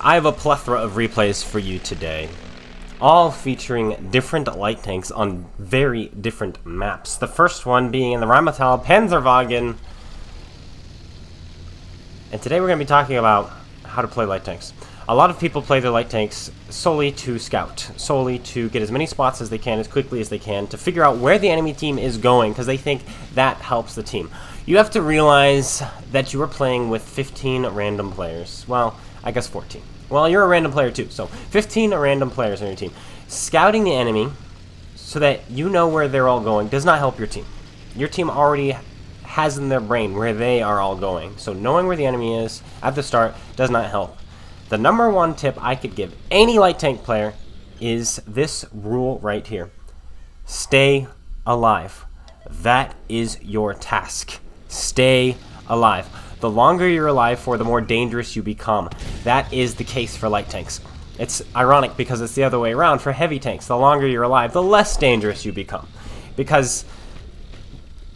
I have a plethora of replays for you today, all featuring different light tanks on very different maps. The first one being in the Rheinmetall Panzerwagen. And today we're going to be talking about how to play light tanks. A lot of people play their light tanks solely to scout, solely to get as many spots as they can, as quickly as they can, to figure out where the enemy team is going, because they think that helps the team. You have to realize that you are playing with 15 random players. Well, I guess 14. Well, you're a random player too, so 15 random players on your team. Scouting the enemy so that you know where they're all going does not help your team. Your team already has in their brain where they are all going, so knowing where the enemy is at the start does not help. The number one tip I could give any light tank player is this rule right here. Stay alive. That is your task. Stay alive. The longer you're alive for, the more dangerous you become. That is the case for light tanks. It's ironic because it's the other way around for heavy tanks. The longer you're alive, the less dangerous you become. Because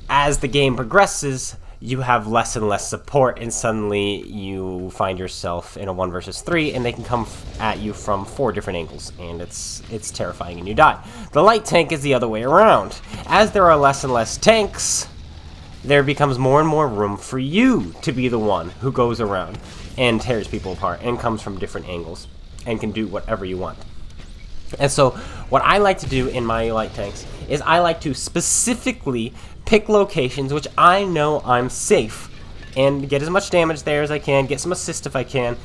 as the game progresses, you have less and less support, and suddenly you find yourself in a 1 versus 3, and they can come at you from 4 different angles, and it's terrifying, and you die. The light tank is the other way around. As there are less and less tanks, there becomes more and more room for you to be the one who goes around and tears people apart and comes from different angles and can do whatever you want. And so what I like to do in my light tanks is I like to specifically pick locations which I know I'm safe and get as much damage there as I can, get some assist if I can,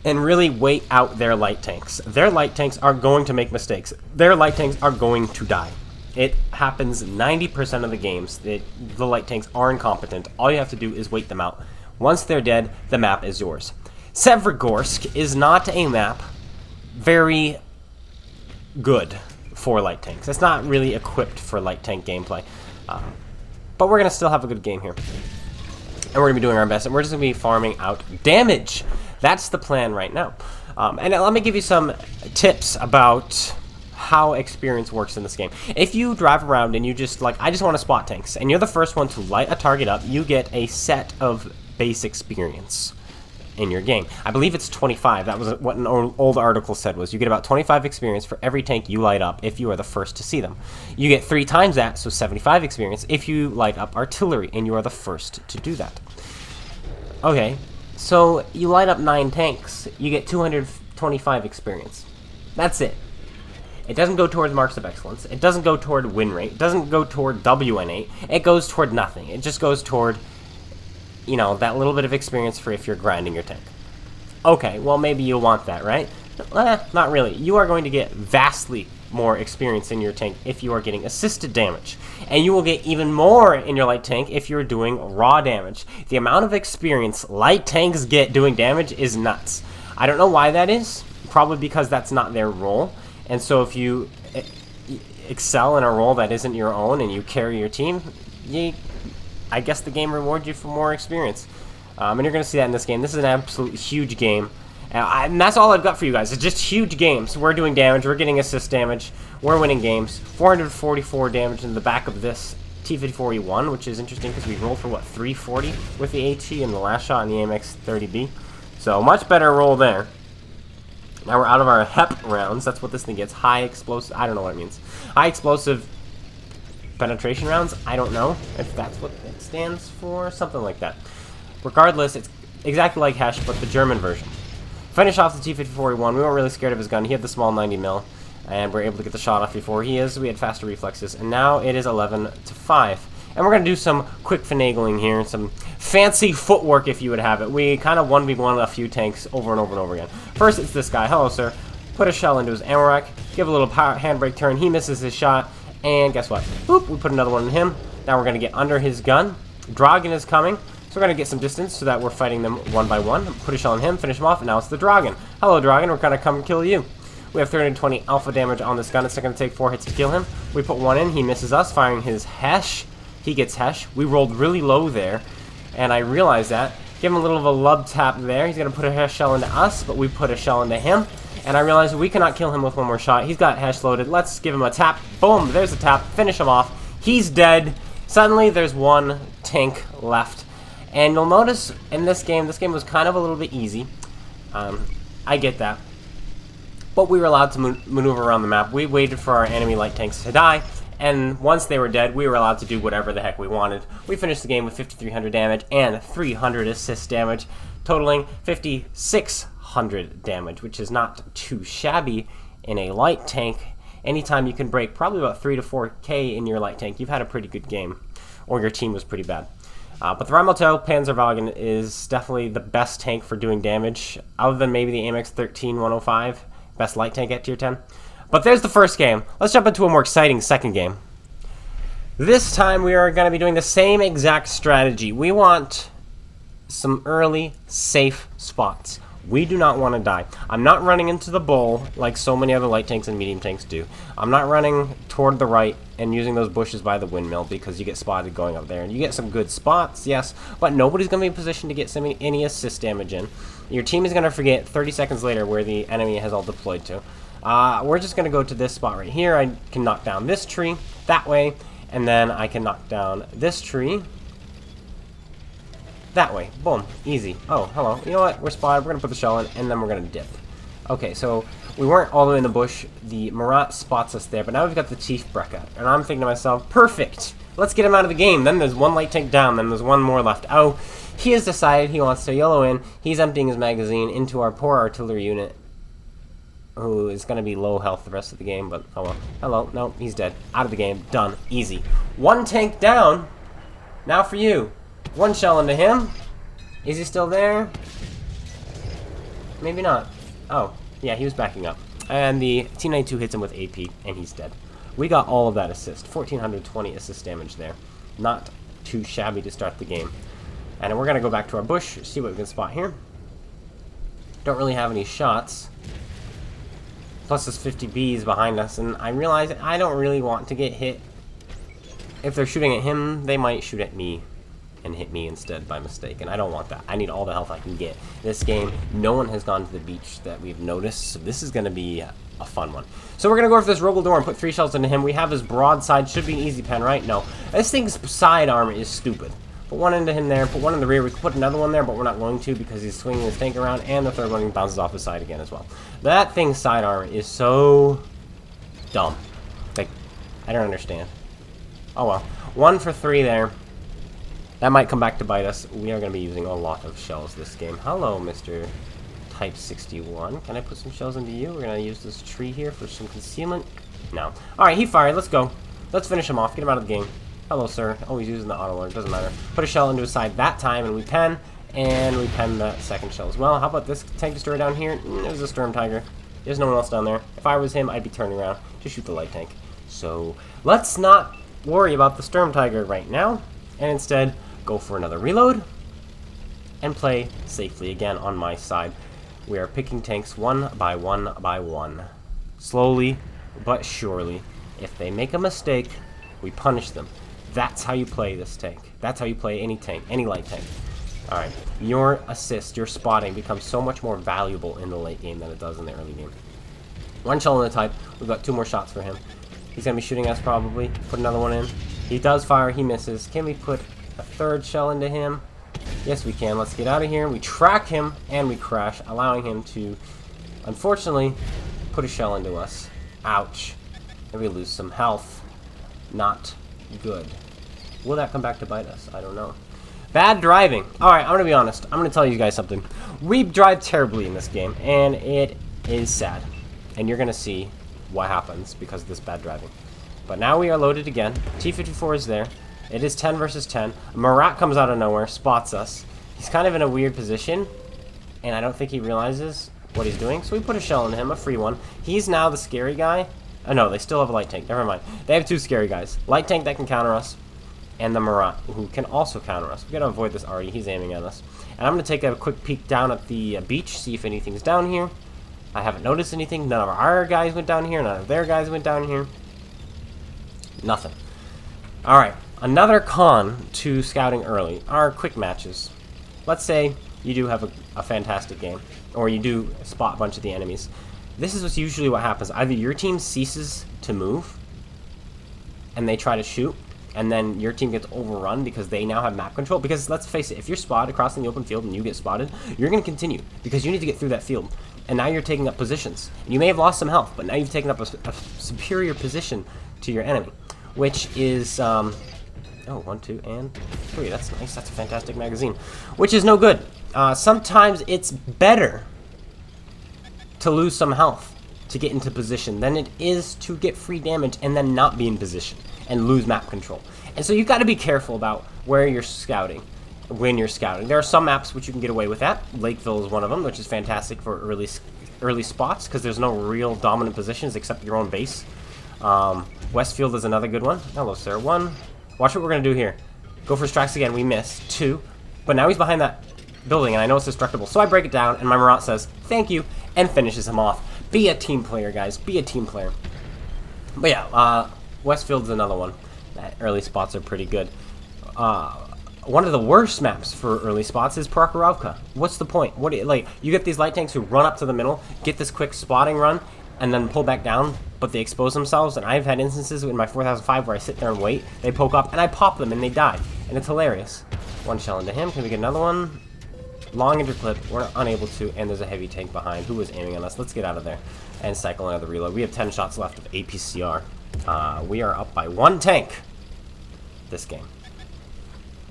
and really wait out their light tanks. Their light tanks are going to make mistakes. Their light tanks are going to die. It happens 90% of the games. The light tanks are incompetent. All you have to do is wait them out. Once they're dead, the map is yours. Severgorsk is not a map very good for light tanks. It's not really equipped for light tank gameplay. But we're going to still have a good game here. And we're going to be doing our best. And we're just going to be farming out damage. That's the plan right now. And let me give you some tips about how experience works in this game. If you drive around and you just I just want to spot tanks, and you're the first one to light a target up, you get a set of base experience in your game. I believe it's 25. That was what an old article said, was you get about 25 experience for every tank you light up if you are the first to see them. You get 3 times that, so 75 experience, if you light up artillery and you are the first to do that. Okay, so you light up 9 tanks, you get 225 experience. That's it. It doesn't go towards marks of excellence. It doesn't go toward win rate. It doesn't go toward WN8. It goes toward nothing. It just goes toward, you know, that little bit of experience for if you're grinding your tank. Okay, well, maybe you want that, right? Not really. You are going to get vastly more experience in your tank if you are getting assisted damage. And you will get even more in your light tank if you're doing raw damage. The amount of experience light tanks get doing damage is nuts. I don't know why that is. Probably because that's not their role. And so if you excel in a role that isn't your own and you carry your team, I guess the game rewards you for more experience. And you're going to see that in this game. This is an absolute huge game. And that's all I've got for you guys. It's just huge games. We're doing damage. We're getting assist damage. We're winning games. 444 damage in the back of this T-54E1, which is interesting because we rolled for, what, 340 with the AT in the last shot in the AMX-30B. So much better roll there. Now we're out of our HEP rounds. That's what this thing gets. High explosive. I don't know what it means. High explosive penetration rounds. I don't know if that's what it stands for. Something like that. Regardless, it's exactly like Hesh, but the German version. Finish off the T-54E1. We weren't really scared of his gun. He had the small 90 mil, and we're able to get the shot off before he is. We had faster reflexes, and now it is 11-5. And we're going to do some quick finagling here, some fancy footwork if you would have it. We kind of 1v1 a few tanks over and over and over again. First, it's this guy. Hello, sir. Put a shell into his ammo rack, give a little handbrake turn. He misses his shot, and guess what? Boop, we put another one in him. Now we're going to get under his gun. Dragon is coming, so we're going to get some distance so that we're fighting them one by one. Put a shell on him, finish him off, and now it's the Dragon. Hello, Dragon. We're going to come and kill you. We have 320 alpha damage on this gun. It's going to take 4 hits to kill him. We put 1 in. He misses us, firing his Hesh. He gets Hesh. We rolled really low there, and I realized that. Give him a little of a lub tap there. He's going to put a Hesh shell into us, but we put a shell into him. And I realized we cannot kill him with one more shot. He's got Hesh loaded. Let's give him a tap. Boom, there's a tap. Finish him off. He's dead. Suddenly, there's 1 tank left. And you'll notice in this game was kind of a little bit easy. I get that. But we were allowed to maneuver around the map. We waited for our enemy light tanks to die, and once they were dead, we were allowed to do whatever the heck we wanted. We finished the game with 5,300 damage and 300 assist damage, totaling 5,600 damage, which is not too shabby in a light tank. Anytime you can break probably about 3 to 4k in your light tank, you've had a pretty good game, or your team was pretty bad. But the Rheinmetall Panzerwagen is definitely the best tank for doing damage, other than maybe the AMX 13-105, best light tank at tier 10. But there's the first game. Let's jump into a more exciting second game. This time we are going to be doing the same exact strategy. We want some early, safe spots. We do not want to die. I'm not running into the bowl like so many other light tanks and medium tanks do. I'm not running toward the right and using those bushes by the windmill because you get spotted going up there. And you get some good spots, yes, but nobody's going to be in position to get any assist damage in. Your team is going to forget 30 seconds later where the enemy has all deployed to. We're just going to go to this spot right here. I can knock down this tree that way, and then I can knock down this tree that way. Boom. Easy. Oh, hello. You know what? We're spotted. We're going to put the shell in, and then we're going to dip. Okay, so we weren't all the way in the bush. The Marat spots us there, but now we've got the Tiefbrecher. And I'm thinking to myself, perfect! Let's get him out of the game. Then there's one light tank down. Then there's one more left. Oh, he has decided he wants to yellow in. He's emptying his magazine into our poor artillery unit, who is going to be low health the rest of the game, but oh well. Hello. No, he's dead. Out of the game. Done. Easy. One tank down. Now for you. One shell into him. Is he still there? Maybe not. Oh, yeah, he was backing up. And the T-92 hits him with AP, and he's dead. We got all of that assist. 1,420 assist damage there. Not too shabby to start the game. And we're going to go back to our bush, see what we can spot here. Don't really have any shots. Plus there's 50 Bs behind us, and I realize I don't really want to get hit. If they're shooting at him, they might shoot at me and hit me instead by mistake, and I don't want that. I need all the health I can get. This game, no one has gone to the beach that we've noticed, so this is going to be a fun one. So we're going to go for this Rogaldor and put 3 shells into him. We have his broadside. Should be an easy pen, right? No. This thing's side armor is stupid. Put one into him there, put one in the rear. We could put another one there, but we're not going to because he's swinging his tank around, and the third one bounces off his side again as well. That thing's side armor is so dumb. Like, I don't understand. Oh well. 1 for 3 there. That might come back to bite us. We are going to be using a lot of shells this game. Hello, Mr. Type 61. Can I put some shells into you? We're going to use this tree here for some concealment. No. Alright, he fired. Let's go. Let's finish him off. Get him out of the game. Hello, sir. Oh, he's using the auto alert. Doesn't matter. Put a shell into his side that time, and we pen that second shell as well. How about this tank destroyer down here? There's a Sturm Tiger. There's no one else down there. If I was him, I'd be turning around to shoot the light tank. So let's not worry about the Sturm Tiger right now, and instead go for another reload and play safely again on my side. We are picking tanks one by one by one. Slowly but surely. If they make a mistake, we punish them. That's how you play this tank. That's how you play any tank, any light tank. Alright, your assist, your spotting becomes so much more valuable in the late game than it does in the early game. 1 shell in the type. We've got 2 more shots for him. He's going to be shooting us probably. Put another one in. He does fire. He misses. Can we put a 3rd shell into him? Yes, we can. Let's get out of here. We track him, and we crash, allowing him to, unfortunately, put a shell into us. Ouch. And we lose some health. Not good. Will that come back to bite us? I don't know. Bad driving. Alright, I'm going to be honest. I'm going to tell you guys something. We drive terribly in this game, and it is sad. And you're going to see what happens because of this bad driving. But now we are loaded again. T-54 is there. It is 10 versus 10. Marat comes out of nowhere, spots us. He's kind of in a weird position, and I don't think he realizes what he's doing. So we put a shell into him, a free one. He's now the scary guy. Oh no, they still have a light tank. Never mind. They have 2 scary guys. Light tank that can counter us, and the Marat, who can also counter us. We gotta avoid this Artie. He's aiming at us. And I'm gonna take a quick peek down at the beach, see if anything's down here. I haven't noticed anything. None of our guys went down here. None of their guys went down here. Nothing. Alright. Another con to scouting early are quick matches. Let's say you do have a fantastic game, or you do spot a bunch of the enemies. This is usually what happens. Either your team ceases to move, and they try to shoot, and then your team gets overrun because they now have map control. Because let's face it, if you're spotted across in the open field and you get spotted, you're going to continue because you need to get through that field. and now you're taking up positions. You may have lost some health, but now you've taken up a superior position to your enemy, which is, oh, 1, 2, and 3. That's nice. That's a fantastic magazine, which is no good. Sometimes it's better to lose some health to get into position than it is to get free damage and then not be in position and lose map control. And so you've got to be careful about where you're scouting, when you're scouting. There are some maps which you can get away with that. Lakeville is one of them, which is fantastic for early spots because there's no real dominant positions except your own base. Westfield is another good one. Hello, sir. 1. Watch what we're going to do here. Go for strikes again. We missed. 2. But now he's behind that building, and I know it's destructible. So I break it down, and my Marat says, thank you, and finishes him off. Be a team player, guys. Be a team player. But yeah, Westfield's another one. Early spots are pretty good. One of the worst maps for early spots is Prokhorovka. What's the point? You get these light tanks who run up to the middle, get this quick spotting run, and then pull back down, but they expose themselves, and I've had instances in my 4005 where I sit there and wait, they poke up, and I pop them, and they die. And it's hilarious. 1 shell into him. Can we get another one? Long interclip. We're unable to, and there's a heavy tank behind who was aiming on us. Let's get out of there and cycle another reload. We have 10 shots left of APCR. We are up by 1 tank this game.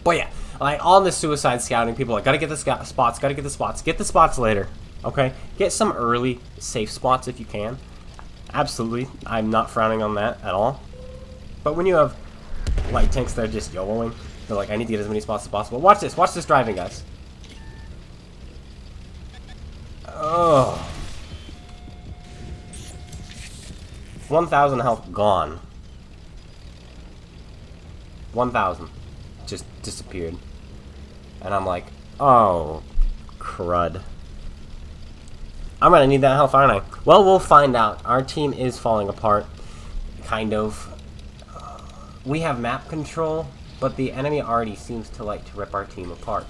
But yeah, like all this suicide scouting, people are like, gotta get the spots, gotta get the spots. Get the spots later, okay? Get some early safe spots if you can. Absolutely, I'm not frowning on that at all. But when you have light tanks that are just YOLOing, they're like, I need to get as many spots as possible. Watch this driving, guys. Oh. 1,000 health gone. 1,000 just disappeared. And I'm like, oh, crud. I'm gonna need that health, aren't I? Well, we'll find out. Our team is falling apart. Kind of. We have map control, but the enemy already seems to like to rip our team apart.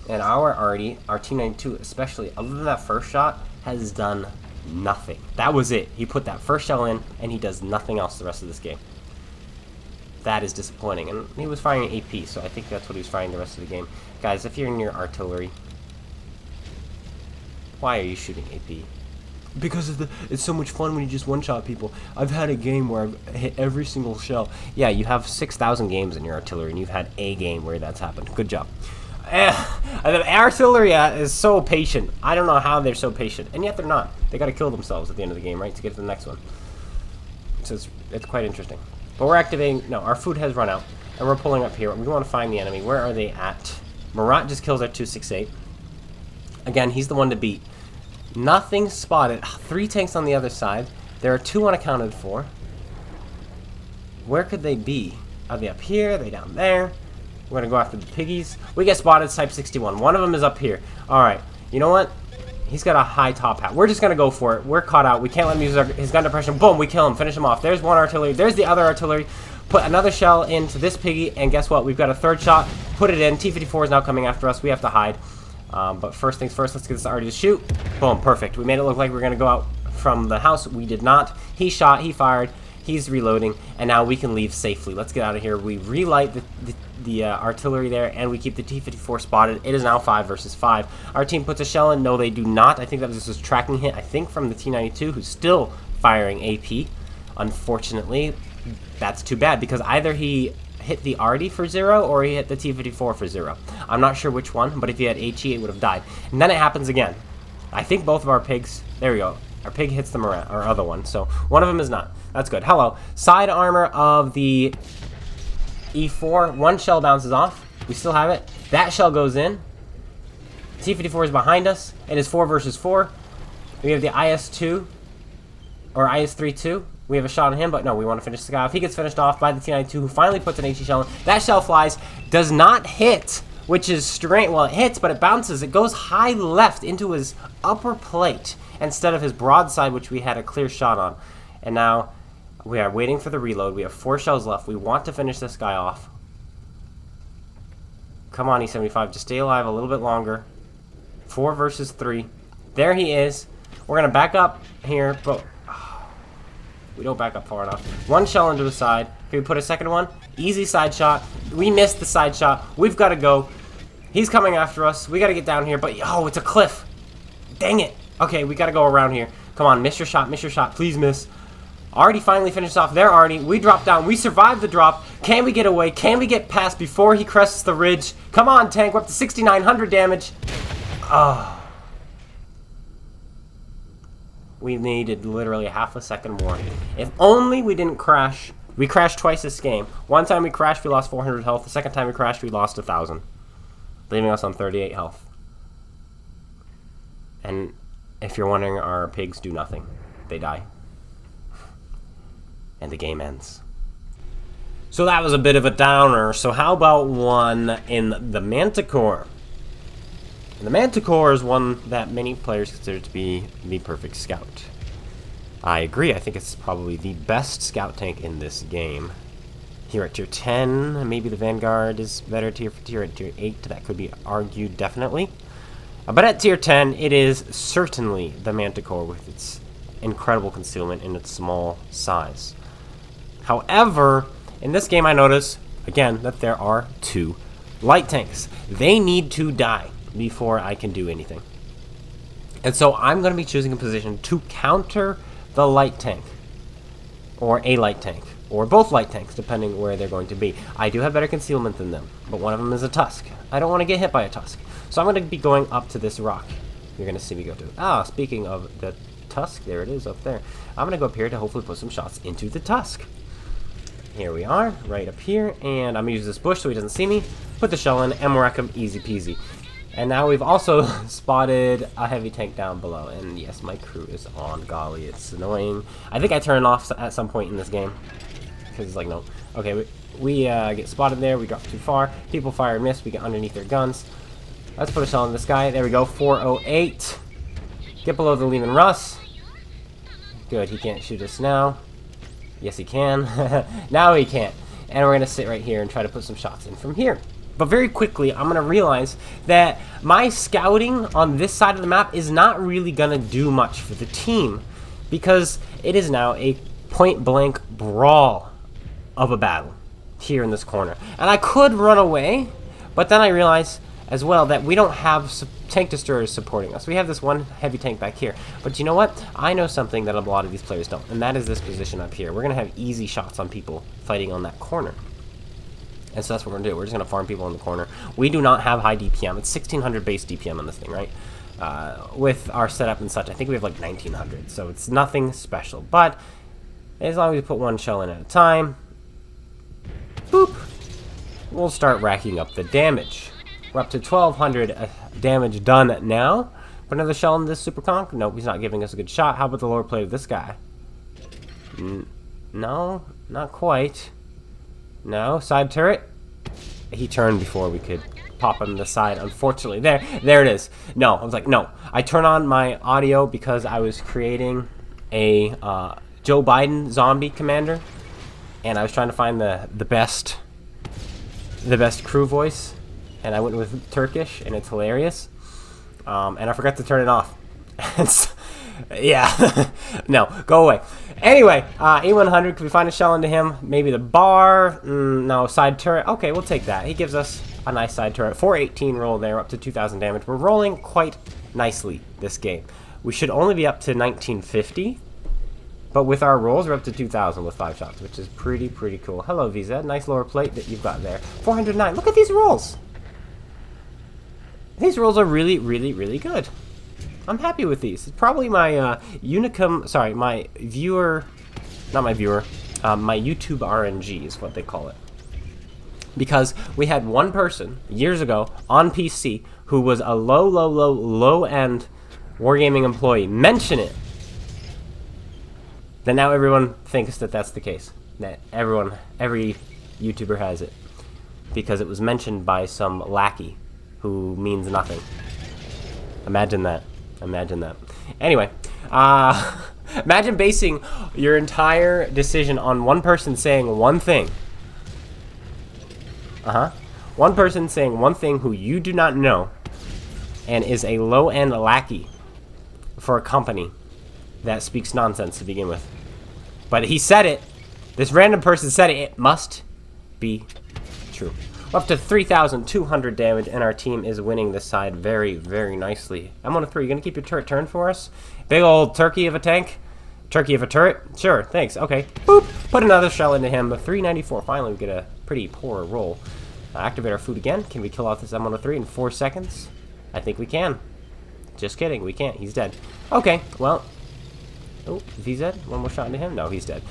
And our T-92 especially, other than that first shot, has done nothing. That was it. He put that first shell in, and he does nothing else the rest of this game. That is disappointing. And he was firing AP, so I think that's what he was firing the rest of the game. Guys, if you're near artillery, why are you shooting AP? Because it's so much fun when you just one-shot people. I've had a game where I've hit every single shell. Yeah, you have 6,000 games in your artillery, and you've had a game where that's happened. Good job. The artillery is so patient. I don't know how they're so patient, and yet they're not. They gotta kill themselves at the end of the game, right, to get to the next one. So it's quite interesting. But we're activating. No, our food has run out, and we're pulling up here. We want to find the enemy. Where are they at? Marat just kills our 268. Again, he's the one to beat. Nothing spotted. 3 tanks on the other side. There are 2 unaccounted for. Where could they be? Are they up here? Are they down there? We're going to go after the piggies. We get spotted, Type 61. One of them is up here. Alright, you know what? He's got a high top hat. We're just going to go for it. We're caught out. We can't let him use his gun depression. Boom, we kill him. Finish him off. There's one artillery. There's the other artillery. Put another shell into this piggy, and guess what? We've got a 3rd shot. Put it in. T-54 is now coming after us. We have to hide. But first things first, let's get this arty to shoot. Boom, perfect. We made it look like we were going to go out from the house. We did not. He shot. He fired. He's reloading, and now we can leave safely. Let's get out of here. We relight the artillery there, and we keep the T-54 spotted. It is now 5 versus 5. Our team puts a shell in. No, they do not. I think that was just a tracking hit, I think, from the T-92, who's still firing AP. Unfortunately, that's too bad, because either he hit the arty for 0, or he hit the T-54 for 0. I'm not sure which one, but if he had HE, it would have died. And then it happens again. I think both of our pigs... There we go. Our pig hits the Marat, our other one. So one of them is not. That's good. Hello. Side armor of the E4. 1 shell bounces off. We still have it. That shell goes in. T-54 is behind us. It is 4 versus 4. We have the IS-2. Or IS-3-2. We have a shot on him, but no, we want to finish the guy off. He gets finished off by the T-92, who finally puts an HE shell in. That shell flies. Does not hit, which is strange. Well, it hits, but it bounces. It goes high left into his upper plate, instead of his broadside, which we had a clear shot on. And now we are waiting for the reload. We have 4 shells left. We want to finish this guy off. Come on, E75. Just stay alive a little bit longer. 4 versus 3. There he is. We're going to back up here, but we don't back up far enough. 1 shell into the side. Can we put a second one? Easy side shot. We missed the side shot. We've got to go. He's coming after us. We got to get down here, but oh, it's a cliff. Dang it. Okay, we gotta go around here. Come on, miss your shot, please miss. Artie finally finished off there, Artie. We drop down, we survived the drop. Can we get away? Can we get past before he crests the ridge? Come on, tank, we're up to 6,900 damage. We needed literally half a second more. If only we didn't crash. We crashed twice this game. One time we crashed, we lost 400 health. The second time we crashed, we lost 1,000. Leaving us on 38 health. And if you're wondering, our pigs do nothing. They die. And the game ends. So that was a bit of a downer. So how about one in the Manticore? And the Manticore is one that many players consider to be the perfect scout. I agree. I think it's probably the best scout tank in this game. Here at tier 10, maybe the Vanguard is better tier at tier 8. That could be argued definitely. But at tier 10, it is certainly the Manticore with its incredible concealment and its small size. However, in this game I notice, again, that there are 2 light tanks. They need to die before I can do anything. And so I'm going to be choosing a position to counter the light tank. Or a light tank. Or both light tanks, depending where they're going to be. I do have better concealment than them, but one of them is a Tusk. I don't want to get hit by a Tusk. So I'm going to be going up to this rock. You're going to see me go to it. Ah, speaking of the Tusk, there it is up there. I'm going to go up here to hopefully put some shots into the Tusk. Here we are, right up here, and I'm going to use this bush so he doesn't see me. Put the shell in, and wreck him, easy peasy. And now we've also spotted a heavy tank down below. And yes, my crew is on. Golly, it's annoying. I think I turn it off at some point in this game. Because it's like, no. Okay, we get spotted there. We drop too far. People fire and miss. We get underneath their guns. Let's put a shell in this guy. There we go. 408. Get below the Lehman Russ. Good. He can't shoot us now. Yes, he can. Now he can't. And we're going to sit right here and try to put some shots in from here. But very quickly, I'm going to realize that my scouting on this side of the map is not really going to do much for the team. Because it is now a point-blank brawl of a battle here in this corner. And I could run away, but then I realized as well that we don't have tank destroyers supporting us. We have this one heavy tank back here. But you know what? I know something that a lot of these players don't, and that is this position up here. We're going to have easy shots on people fighting on that corner. And so that's what we're going to do. We're just going to farm people in the corner. We do not have high DPM. It's 1,600 base DPM on this thing, right? With our setup and such, I think we have like 1,900. So it's nothing special. But as long as we put one shell in at a time, boop, we'll start racking up the damage. We're up to 1,200 damage done now. Put another shell in this Super Conk. Nope, he's not giving us a good shot. How about the lower plate of this guy? No, not quite. No, side turret. He turned before we could pop him to the side, unfortunately. There it is. No, I was like, no. I turn on my audio because I was creating a Joe Biden zombie commander, and I was trying to find the best crew voice, and I went with Turkish, and it's hilarious. And I forgot to turn it off. Yeah, no, go away. Anyway, E100, can we find a shell into him? Maybe the bar? No, side turret. Okay, we'll take that. He gives us a nice side turret. 418 roll there, up to 2,000 damage. We're rolling quite nicely this game. We should only be up to 1950, but with our rolls, we're up to 2,000 with 5 shots, which is pretty cool. Hello, VZ. Nice lower plate that you've got there. 409. Look at these rolls. These rolls are really good. I'm happy with these. It's probably my Unicum, sorry, my viewer, not my viewer, my YouTube RNG is what they call it. Because we had one person years ago on PC who was a low-end Wargaming employee mention it. Then now everyone thinks that that's the case. That every YouTuber has it. Because it was mentioned by some lackey who means nothing. Imagine that. Imagine that. Anyway, imagine basing your entire decision on one person saying one thing. One person saying one thing who you do not know and is a low-end lackey for a company that speaks nonsense to begin with. But he said it. This random person said it. It must be true. We're up to 3,200 damage, and our team is winning this side very, very nicely. I'm on a 3. You gonna keep your turret turned for us? Big old turkey of a tank? Turkey of a turret? Sure, thanks. Okay. Boop! Put another shell into him. 394. Finally, we get a pretty poor roll. Activate our food again. Can we kill off this M103 in 4 seconds? I think we can. Just kidding. We can't. He's dead. Okay, well. Oh, is he dead? One more shot into him? No, he's dead.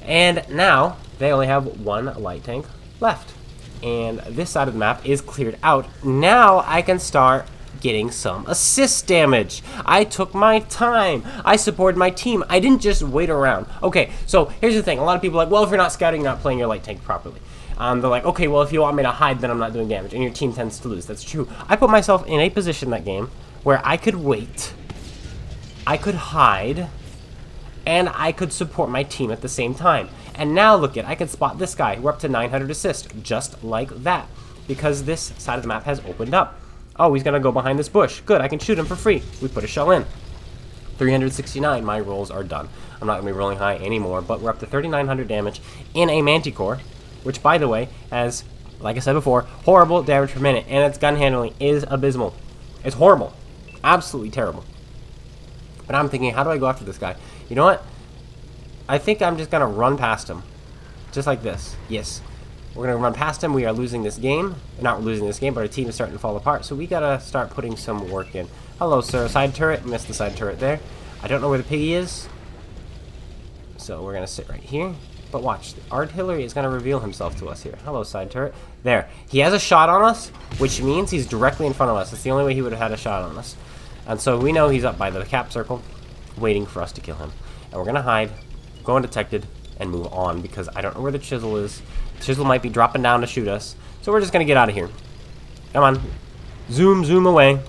And now, they only have 1 light tank left. And this side of the map is cleared out. Now, I can start getting some assist damage. I took my time. I supported my team. I didn't just wait around. Okay, so here's the thing. A lot of people are like, well, if you're not scouting, you're not playing your light tank properly. They're like, okay, well, if you want me to hide, then I'm not doing damage. And your team tends to lose. That's true. I put myself in a position that game where I could wait, I could hide, and I could support my team at the same time. And now look at, I can spot this guy. We're up to 900 assists, just like that. Because this side of the map has opened up. Oh, he's going to go behind this bush. Good, I can shoot him for free. We put a shell in. 369, my rolls are done. I'm not going to be rolling high anymore, but we're up to 3,900 damage in a Manticore, which, by the way, has, like I said before, horrible damage per minute, and its gun handling is abysmal. It's horrible. Absolutely terrible. But I'm thinking, how do I go after this guy? You know what? I think I'm just going to run past him. Just like this. Yes. We're going to run past him. We are losing this game. Not losing this game, but our team is starting to fall apart. So we got to start putting some work in. Hello, sir. Side turret. Missed the side turret there. I don't know where the piggy is. So we're going to sit right here. But watch. Artillery is going to reveal himself to us here. Hello, side turret. There. He has a shot on us, which means he's directly in front of us. It's the only way he would have had a shot on us. And so we know he's up by the cap circle, waiting for us to kill him. And we're going to hide, go undetected, and move on, because I don't know where the chisel is. The chisel might be dropping down to shoot us. So we're just going to get out of here. Come on. Zoom, zoom away.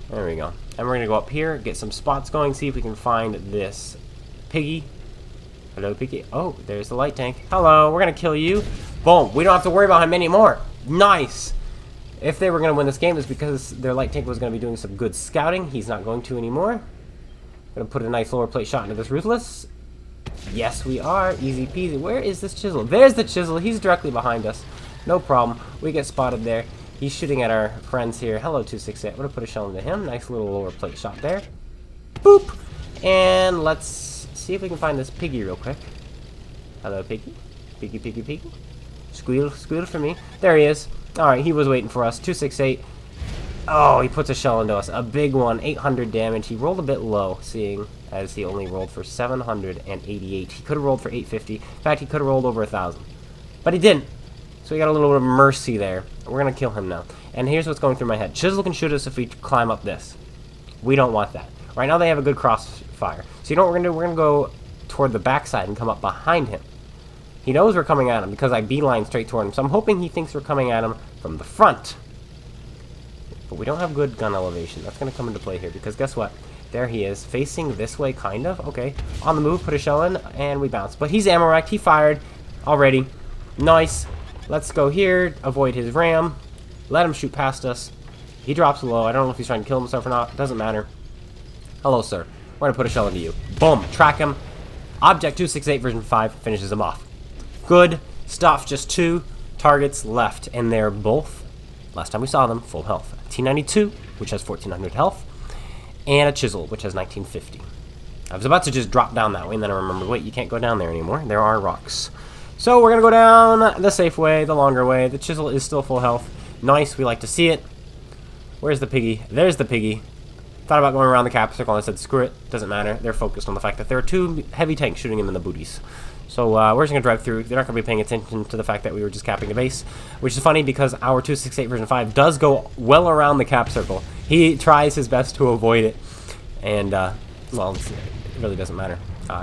There we go. And we're going to go up here, get some spots going, see if we can find this piggy. Hello, piggy. Oh, there's the light tank. Hello, we're going to kill you. Boom. We don't have to worry about him anymore. Nice. If they were going to win this game, it's because their light tank was going to be doing some good scouting. He's not going to anymore. Going to put a nice lower plate shot into this Ruthless. Yes, we are. Easy peasy. Where is this chisel? There's the chisel. He's directly behind us. No problem. We get spotted there. He's shooting at our friends here. Hello, 268. I'm going to put a shell into him. Nice little lower plate shot there. Boop. And let's see if we can find this piggy real quick. Hello, piggy. Piggy, piggy, piggy. Squeal, squeal for me. There he is. Alright, he was waiting for us. 268. Oh, he puts a shell into us. A big one. 800 damage. He rolled a bit low, seeing as he only rolled for 788. He could have rolled for 850. In fact, he could have rolled over 1,000. But he didn't. So we got a little bit of mercy there. We're going to kill him now. And here's what's going through my head. Chisel can shoot us if we climb up this. We don't want that. Right now they have a good crossfire. So you know what we're going to do? We're going to go toward the backside and come up behind him. He knows we're coming at him because I beeline straight toward him. So I'm hoping he thinks we're coming at him from the front. But we don't have good gun elevation. That's going to come into play here because guess what? There he is, facing this way, kind of. Okay. On the move, put a shell in, and we bounce. But he's ammo racked. He fired already. Nice. Let's go here, avoid his ram. Let him shoot past us. He drops low. I don't know if he's trying to kill himself or not. Doesn't matter. Hello, sir. We're going to put a shell into you. Boom. Track him. Object 268 version 5 finishes him off. Good stuff. Just 2 targets left, and they're both, last time we saw them, full health. T92, which has 1,400 health, and a chisel, which has 1950. I was about to just drop down that way, and then I remembered, wait, you can't go down there anymore. There are rocks. So we're going to go down the safe way, the longer way. The chisel is still full health. Nice. We like to see it. Where's the piggy? There's the piggy. Thought about going around the cap circle, and I said, screw it. Doesn't matter. They're focused on the fact that there are 2 heavy tanks shooting him in the booties. So we're just going to drive through. They're not going to be paying attention to the fact that we were just capping a base, which is funny because our 268 version 5 does go well around the cap circle. He tries his best to avoid it, and, well, it really doesn't matter.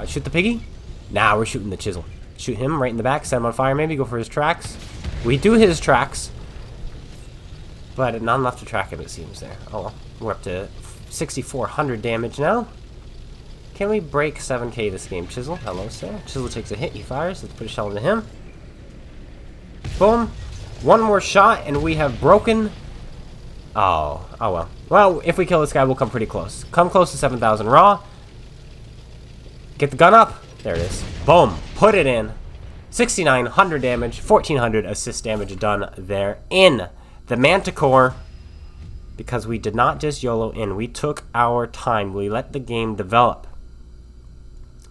Shoot the piggy? Nah, we're shooting the chisel. Shoot him right in the back, set him on fire maybe, go for his tracks. We do his tracks, but not enough to track him, it seems there. Oh, well, we're up to 6,400 damage now. Can we break 7k this game? Chisel, hello, sir. Chisel takes a hit, he fires. Let's put a shell into him. Boom. One more shot, and we have broken. Oh well. Well, if we kill this guy, we'll come pretty close. Come close to 7,000 raw. Get the gun up. There it is. Boom. Put it in. 6,900 damage, 1,400 assist damage done there in the Manticore. Because we did not just YOLO in, we took our time, we let the game develop.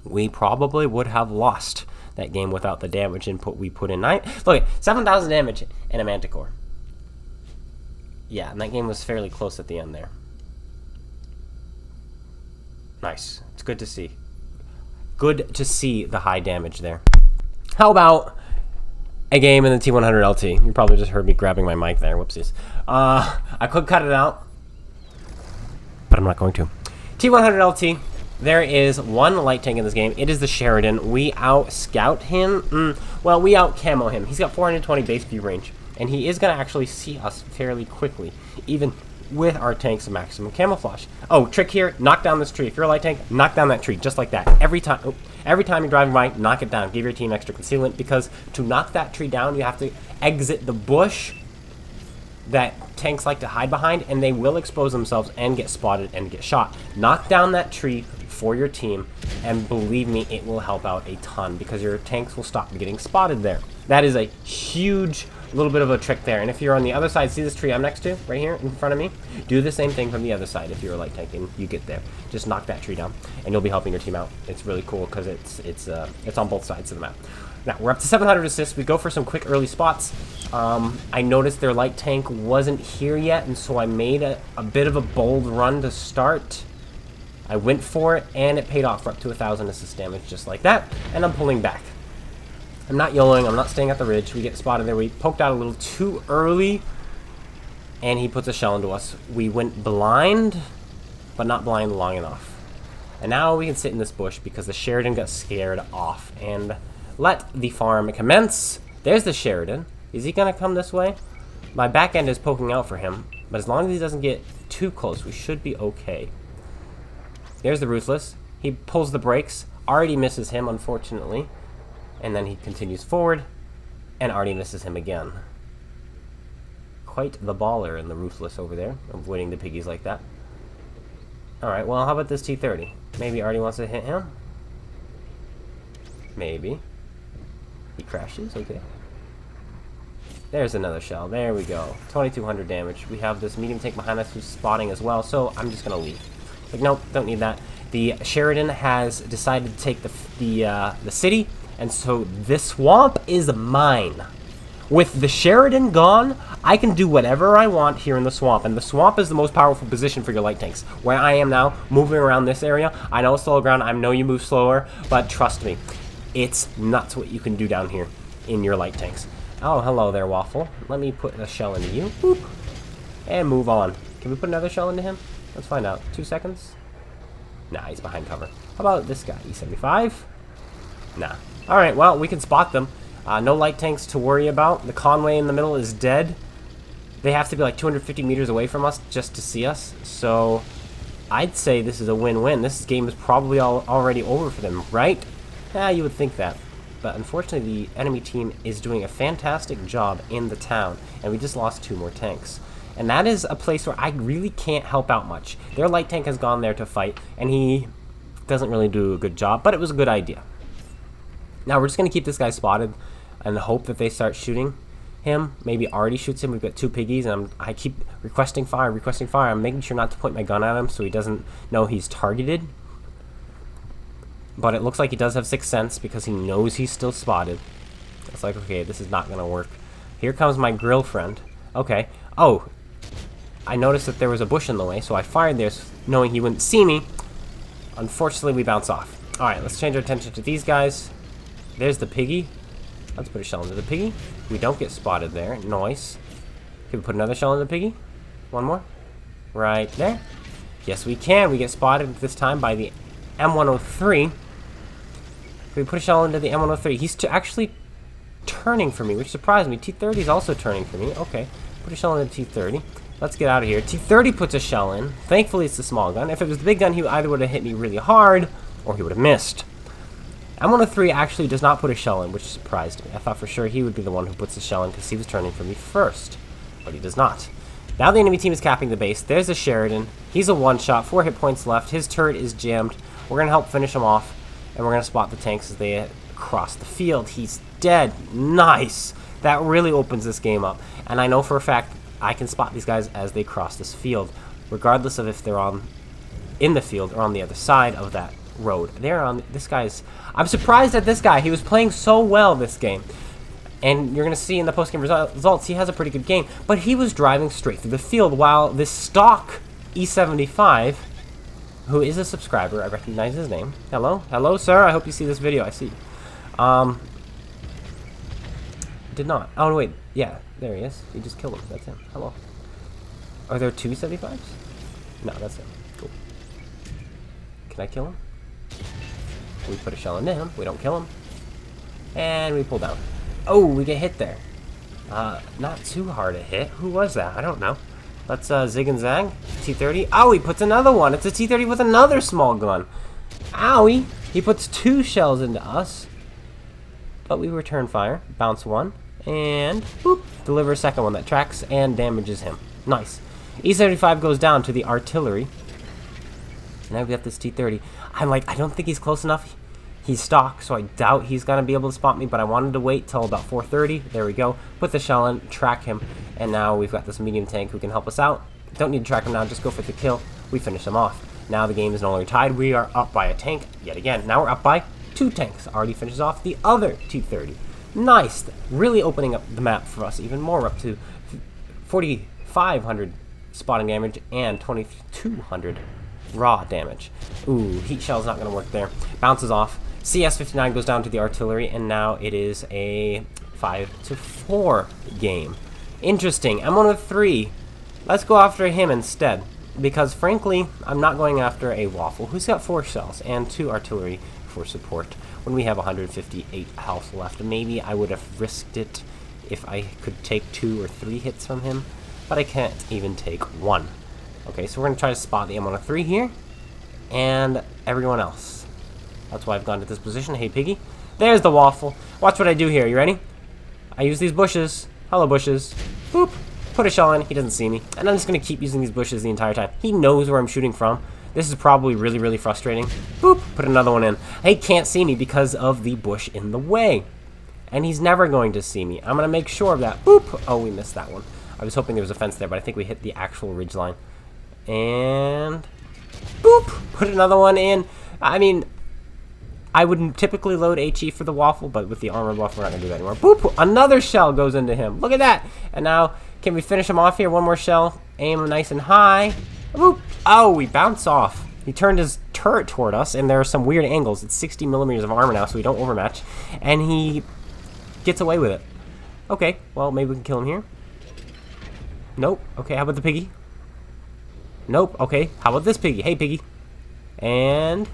We probably would have lost that game without the damage input we put in. Look, 7,000 damage in a Manticore. Yeah, and that game was fairly close at the end there. Nice. It's good to see. Good to see the high damage there. How about a game in the T100 LT? You probably just heard me grabbing my mic there. Whoopsies. I could cut it out, but I'm not going to. T100 LT. There is one light tank in this game. It is the Sheridan. We out-scout him. Well, we out-camo him. He's got 420 base view range, and he is going to actually see us fairly quickly, even with our tank's maximum camouflage. Oh, trick here, knock down this tree. If you're a light tank, knock down that tree, just like that. Every time you're driving by, knock it down. Give your team extra concealment, because to knock that tree down, you have to exit the bush that tanks like to hide behind, and they will expose themselves and get spotted and get shot. Knock down that tree for your team, and believe me, it will help out a ton, because your tanks will stop getting spotted there. That is a huge little bit of a trick there. And if you're on the other side, see this tree I'm next to right here in front of me? Do the same thing from the other side. If you're a light tank and you get there, just knock that tree down, and you'll be helping your team out. It's really cool because it's on both sides of the map. Now we're up to 700 assists. We go for some quick early spots. I noticed their light tank wasn't here yet, and so I made a bit of a bold run to start. I went for it, and it paid off. We're up to 1,000 assist damage just like that, and I'm pulling back. I'm not YOLOing, I'm not staying at the ridge. We get spotted there. We poked out a little too early, and he puts a shell into us. We went blind, but not blind long enough. And now we can sit in this bush because the Sheridan got scared off. And let the farm commence. There's the Sheridan. Is he going to come this way? My back end is poking out for him, but as long as he doesn't get too close, we should be okay. There's the Ruthless. He pulls the brakes. Already misses him, unfortunately. And then he continues forward, and already misses him again. Quite the baller in the Ruthless over there, avoiding the piggies like that. Alright, well, how about this T-30? Maybe Artie wants to hit him? Maybe. He crashes, okay. There's another shell. There we go. 2,200 damage. We have this medium tank behind us who's spotting as well, so I'm just going to leave. Like, nope, don't need that. The Sheridan has decided to take the city, and so this swamp is mine. With the Sheridan gone, I can do whatever I want here in the swamp, and the swamp is the most powerful position for your light tanks. Where I am now, moving around this area, I know it's slow ground, I know you move slower, but trust me, it's nuts what you can do down here in your light tanks. Oh, hello there, Waffle. Let me put a shell into you. Boop. And move on. Can we put another shell into him? Let's find out. 2 seconds? Nah, he's behind cover. How about this guy? E75? Nah. Alright, well, we can spot them. No light tanks to worry about. The Conway in the middle is dead. They have to be like 250 meters away from us just to see us. So, I'd say this is a win-win. This game is probably already over for them, right? Yeah, you would think that. But unfortunately, the enemy team is doing a fantastic job in the town, and we just lost 2 more tanks. And that is a place where I really can't help out much. Their light tank has gone there to fight, and he doesn't really do a good job, but it was a good idea. Now we're just going to keep this guy spotted and hope that they start shooting him. Maybe Artie shoots him. We've got 2 piggies, and I keep requesting fire, requesting fire. I'm making sure not to point my gun at him so he doesn't know he's targeted. But it looks like he does have 6th sense because he knows he's still spotted. It's like, okay, this is not going to work. Here comes my grill friend. Okay. Oh, I noticed that there was a bush in the way, so I fired there knowing he wouldn't see me. Unfortunately, we bounce off. Alright, let's change our attention to these guys. There's the piggy. Let's put a shell into the piggy. We don't get spotted there. Nice. Can we put another shell in the piggy? One more. Right there. Yes, we can. We get spotted this time by the M103. Can we put a shell into the M103? He's actually turning for me, which surprised me. T30 is also turning for me. Okay. Put a shell into T30. Let's get out of here. T30 puts a shell in. Thankfully, it's the small gun. If it was the big gun, he either would have hit me really hard, or he would have missed. M103 actually does not put a shell in, which surprised me. I thought for sure he would be the one who puts the shell in because he was turning for me first, but he does not. Now the enemy team is capping the base. There's a Sheridan. He's a one-shot, 4 hit points left. His turret is jammed. We're going to help finish him off, and we're going to spot the tanks as they across the field. He's dead. Nice. That really opens this game up. And I know for a fact I can spot these guys as they cross this field, regardless of if they're in the field or on the other side of that road. They're on this guy's. I'm surprised at this guy. He was playing so well this game. And you're going to see in the post-game results, he has a pretty good game. But he was driving straight through the field, while this stock E75, who is a subscriber, I recognize his name. Hello? Hello, sir. I hope you see this video. I see. Did not. Oh, wait. Yeah, there he is. You just killed him. That's him. Hello. Are there two 75s? No, that's him. Cool. Can I kill him? We put a shell into him. We don't kill him. And we pull down. Oh, we get hit there. Not too hard a hit. Who was that? I don't know. Let's zig and zag. T-30. Oh, he puts another one. It's a T-30 with another small gun. Owie. He puts 2 shells into us. But we return fire. Bounce 1. And boop. Deliver a second one that tracks and damages him. Nice. E-75 goes down to the artillery. Now we got this T-30. I'm like, I don't think he's close enough. He's stock, so I doubt he's going to be able to spot me, but I wanted to wait till about 4:30. There we go. Put the shell in, track him, and now we've got this medium tank who can help us out. Don't need to track him now, just go for the kill. We finish him off. Now the game is no longer tied. We are up by a tank yet again. Now we're up by 2 tanks. Already finishes off the other T-30. Nice. Really opening up the map for us even more. We're up to 4,500 spotting damage and 2,200 raw damage. Ooh, heat shell's not going to work there. Bounces off. CS-59 goes down to the artillery, and now it is a 5-4 game. Interesting. M103. Let's go after him instead, because frankly, I'm not going after a waffle who's got 4 shells and 2 artillery for support when we have 158 health left. Maybe I would have risked it if I could take 2 or 3 hits from him, but I can't even take 1. Okay, so we're going to try to spot the M103 here, and everyone else. That's why I've gone to this position. Hey, piggy. There's the waffle. Watch what I do here. You ready? I use these bushes. Hello, bushes. Boop. Put a shell in. He doesn't see me. And I'm just going to keep using these bushes the entire time. He knows where I'm shooting from. This is probably really, really frustrating. Boop. Put another one in. He can't see me because of the bush in the way. And he's never going to see me. I'm going to make sure of that. Boop. Oh, we missed that one. I was hoping there was a fence there, but I think we hit the actual ridge line. And boop. Put another one in. I mean, I wouldn't typically load HE for the waffle, but with the armor buff, we're not going to do that anymore. Boop! Another shell goes into him. Look at that! And now, can we finish him off here? One more shell. Aim nice and high. Boop! Oh, we bounce off. He turned his turret toward us, and there are some weird angles. It's 60 millimeters of armor now, so we don't overmatch. And he gets away with it. Okay, well, maybe we can kill him here. Nope. Okay, how about the piggy? Nope. Okay, how about this piggy? Hey, piggy. And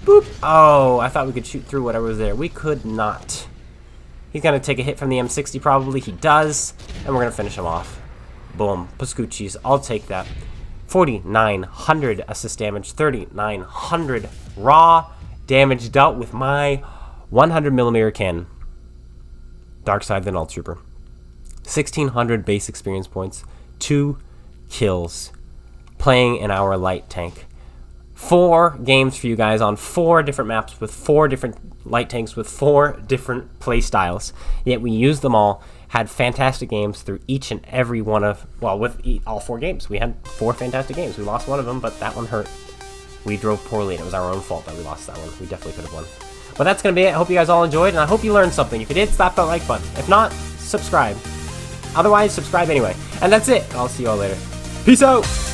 boop. Oh, I thought we could shoot through whatever was there. We could not. He's going to take a hit from the M60 probably. He does. And we're going to finish him off. Boom. Pascucci's. I'll take that. 4,900 assist damage. 3,900 raw damage dealt with my 100mm cannon. Dark Side of the Null Trooper. 1,600 base experience points. 2 kills. Playing in our light tank. 4 games for you guys on 4 different maps with 4 different light tanks with 4 different play styles. Yet we used them all, had fantastic games through each and every one of, well, with all 4 games. We had 4 fantastic games. We lost one of them, but that one hurt. We drove poorly, and it was our own fault that we lost that one. We definitely could have won. But that's going to be it. I hope you guys all enjoyed, and I hope you learned something. If you did, slap that like button. If not, subscribe. Otherwise, subscribe anyway. And that's it. I'll see you all later. Peace out!